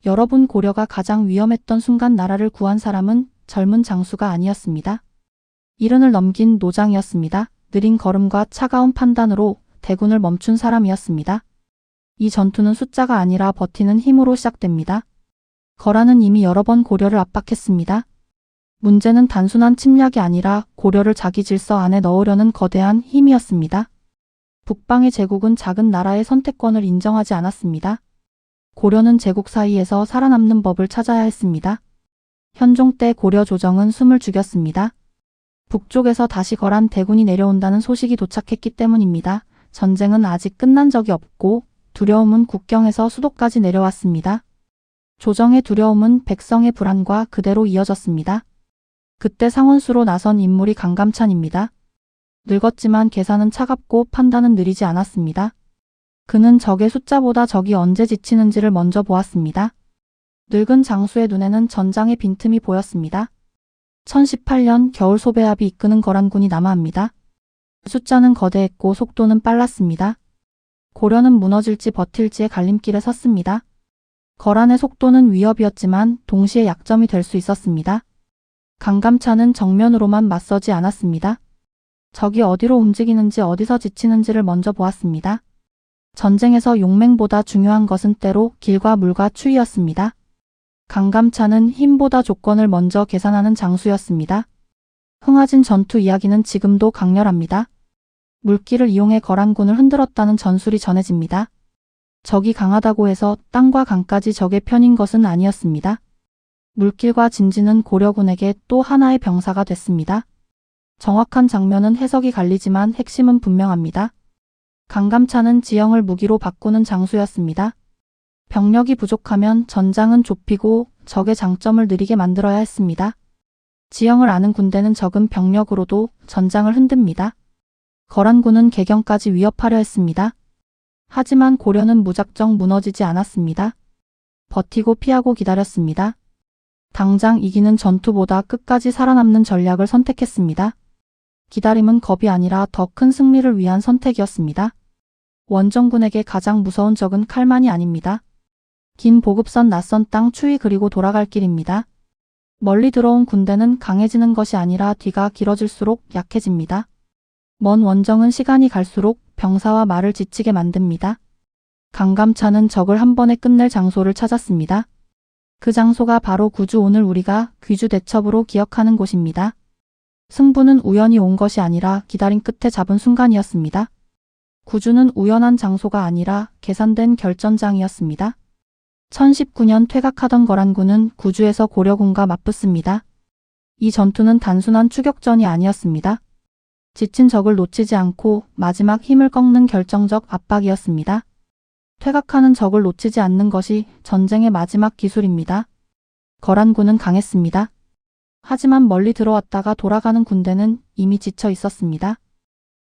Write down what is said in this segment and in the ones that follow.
여러분, 고려가 가장 위험했던 순간 나라를 구한 사람은 젊은 장수가 아니었습니다. 이른을 넘긴 노장이었습니다. 느린 걸음과 차가운 판단으로 대군을 멈춘 사람이었습니다. 이 전투는 숫자가 아니라 버티는 힘으로 시작됩니다. 거란은 이미 여러 번 고려를 압박했습니다. 문제는 단순한 침략이 아니라 고려를 자기 질서 안에 넣으려는 거대한 힘이었습니다. 북방의 제국은 작은 나라의 선택권을 인정하지 않았습니다. 고려는 제국 사이에서 살아남는 법을 찾아야 했습니다. 현종 때 고려 조정은 숨을 죽였습니다. 북쪽에서 다시 거란 대군이 내려온다는 소식이 도착했기 때문입니다. 전쟁은 아직 끝난 적이 없고 두려움은 국경에서 수도까지 내려왔습니다. 조정의 두려움은 백성의 불안과 그대로 이어졌습니다. 그때 상원수로 나선 인물이 강감찬입니다. 늙었지만 계산은 차갑고 판단은 느리지 않았습니다. 그는 적의 숫자보다 적이 언제 지치는지를 먼저 보았습니다. 늙은 장수의 눈에는 전장의 빈틈이 보였습니다. 1018년 겨울 소배합이 이끄는 거란군이 남하합니다. 숫자는 거대했고 속도는 빨랐습니다. 고려는 무너질지 버틸지의 갈림길에 섰습니다. 거란의 속도는 위협이었지만 동시에 약점이 될 수 있었습니다. 강감찬은 정면으로만 맞서지 않았습니다. 적이 어디로 움직이는지 어디서 지치는지를 먼저 보았습니다. 전쟁에서 용맹보다 중요한 것은 때로 길과 물과 추위였습니다. 강감찬은 힘보다 조건을 먼저 계산하는 장수였습니다. 흥화진 전투 이야기는 지금도 강렬합니다. 물길을 이용해 거란군을 흔들었다는 전술이 전해집니다. 적이 강하다고 해서 땅과 강까지 적의 편인 것은 아니었습니다. 물길과 진지는 고려군에게 또 하나의 병사가 됐습니다. 정확한 장면은 해석이 갈리지만 핵심은 분명합니다. 강감찬은 지형을 무기로 바꾸는 장수였습니다. 병력이 부족하면 전장은 좁히고 적의 장점을 느리게 만들어야 했습니다. 지형을 아는 군대는 적은 병력으로도 전장을 흔듭니다. 거란군은 개경까지 위협하려 했습니다. 하지만 고려는 무작정 무너지지 않았습니다. 버티고 피하고 기다렸습니다. 당장 이기는 전투보다 끝까지 살아남는 전략을 선택했습니다. 기다림은 겁이 아니라 더 큰 승리를 위한 선택이었습니다. 원정군에게 가장 무서운 적은 칼만이 아닙니다. 긴 보급선, 낯선 땅, 추위, 그리고 돌아갈 길입니다. 멀리 들어온 군대는 강해지는 것이 아니라 뒤가 길어질수록 약해집니다. 먼 원정은 시간이 갈수록 병사와 말을 지치게 만듭니다. 강감찬은 적을 한 번에 끝낼 장소를 찾았습니다. 그 장소가 바로 구주, 오늘 우리가 귀주 대첩으로 기억하는 곳입니다. 승부는 우연히 온 것이 아니라 기다린 끝에 잡은 순간이었습니다. 구주는 우연한 장소가 아니라 계산된 결전장이었습니다. 1019년 퇴각하던 거란군은 구주에서 고려군과 맞붙습니다. 이 전투는 단순한 추격전이 아니었습니다. 지친 적을 놓치지 않고 마지막 힘을 꺾는 결정적 압박이었습니다. 퇴각하는 적을 놓치지 않는 것이 전쟁의 마지막 기술입니다. 거란군은 강했습니다. 하지만 멀리 들어왔다가 돌아가는 군대는 이미 지쳐 있었습니다.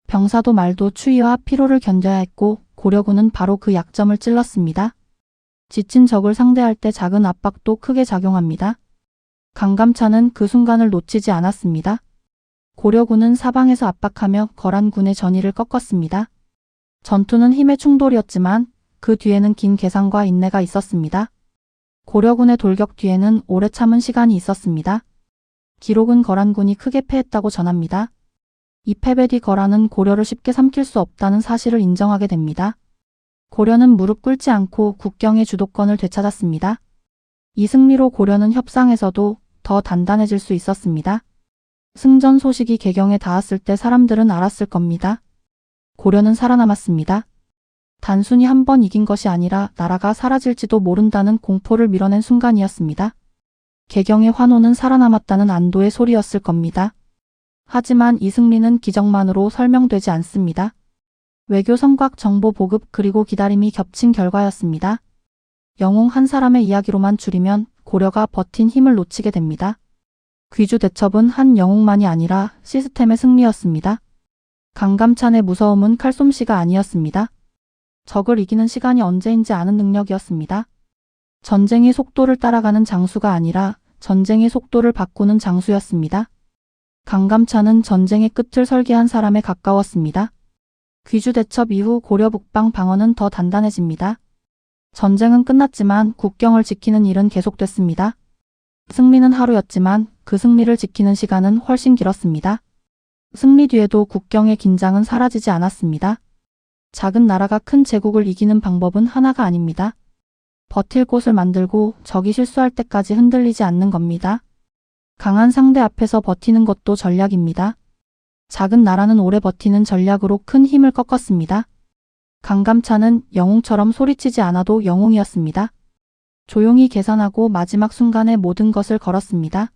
병사도 말도 추위와 피로를 견뎌야 했고 고려군은 바로 그 약점을 찔렀습니다. 지친 적을 상대할 때 작은 압박도 크게 작용합니다. 강감찬은 그 순간을 놓치지 않았습니다. 고려군은 사방에서 압박하며 거란군의 전의를 꺾었습니다. 전투는 힘의 충돌이었지만 그 뒤에는 긴 계산과 인내가 있었습니다. 고려군의 돌격 뒤에는 오래 참은 시간이 있었습니다. 기록은 거란군이 크게 패했다고 전합니다. 이 패배 뒤 거란은 고려를 쉽게 삼킬 수 없다는 사실을 인정하게 됩니다. 고려는 무릎 꿇지 않고 국경의 주도권을 되찾았습니다. 이 승리로 고려는 협상에서도 더 단단해질 수 있었습니다. 승전 소식이 개경에 닿았을 때 사람들은 알았을 겁니다. 고려는 살아남았습니다. 단순히 한 번 이긴 것이 아니라 나라가 사라질지도 모른다는 공포를 밀어낸 순간이었습니다. 개경의 환호는 살아남았다는 안도의 소리였을 겁니다. 하지만 이 승리는 기적만으로 설명되지 않습니다. 외교 성곽, 정보 보급, 그리고 기다림이 겹친 결과였습니다. 영웅 한 사람의 이야기로만 줄이면 고려가 버틴 힘을 놓치게 됩니다. 귀주 대첩은 한 영웅만이 아니라 시스템의 승리였습니다. 강감찬의 무서움은 칼솜씨가 아니었습니다. 적을 이기는 시간이 언제인지 아는 능력이었습니다. 전쟁의 속도를 따라가는 장수가 아니라 전쟁의 속도를 바꾸는 장수였습니다. 강감찬은 전쟁의 끝을 설계한 사람에 가까웠습니다. 귀주 대첩 이후 고려 북방 방어는 더 단단해집니다. 전쟁은 끝났지만 국경을 지키는 일은 계속됐습니다. 승리는 하루였지만 그 승리를 지키는 시간은 훨씬 길었습니다. 승리 뒤에도 국경의 긴장은 사라지지 않았습니다. 작은 나라가 큰 제국을 이기는 방법은 하나가 아닙니다. 버틸 곳을 만들고 적이 실수할 때까지 흔들리지 않는 겁니다. 강한 상대 앞에서 버티는 것도 전략입니다. 작은 나라는 오래 버티는 전략으로 큰 힘을 꺾었습니다. 강감찬은 영웅처럼 소리치지 않아도 영웅이었습니다. 조용히 계산하고 마지막 순간에 모든 것을 걸었습니다.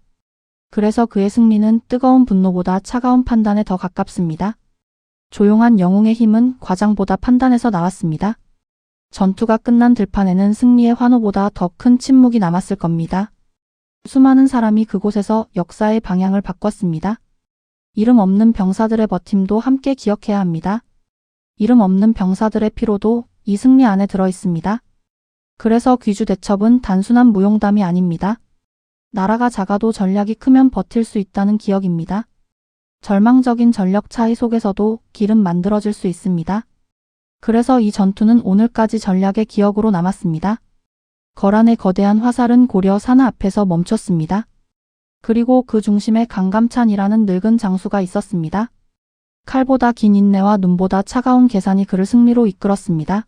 그래서 그의 승리는 뜨거운 분노보다 차가운 판단에 더 가깝습니다. 조용한 영웅의 힘은 과장보다 판단에서 나왔습니다. 전투가 끝난 들판에는 승리의 환호보다 더 큰 침묵이 남았을 겁니다. 수많은 사람이 그곳에서 역사의 방향을 바꿨습니다. 이름 없는 병사들의 버팀도 함께 기억해야 합니다. 이름 없는 병사들의 피로도 이 승리 안에 들어 있습니다. 그래서 귀주 대첩은 단순한 무용담이 아닙니다. 나라가 작아도 전략이 크면 버틸 수 있다는 기억입니다. 절망적인 전력 차이 속에서도 길은 만들어질 수 있습니다. 그래서 이 전투는 오늘까지 전략의 기억으로 남았습니다. 거란의 거대한 화살은 고려 산하 앞에서 멈췄습니다. 그리고 그 중심에 강감찬이라는 늙은 장수가 있었습니다. 칼보다 긴 인내와 눈보다 차가운 계산이 그를 승리로 이끌었습니다.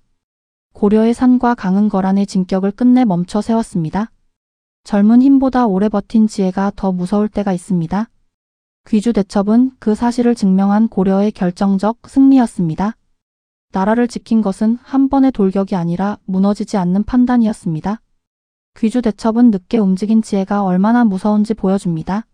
고려의 산과 강은 거란의 진격을 끝내 멈춰 세웠습니다. 젊은 힘보다 오래 버틴 지혜가 더 무서울 때가 있습니다. 귀주 대첩은 그 사실을 증명한 고려의 결정적 승리였습니다. 나라를 지킨 것은 한 번의 돌격이 아니라 무너지지 않는 판단이었습니다. 귀주 대첩은 늦게 움직인 지혜가 얼마나 무서운지 보여줍니다.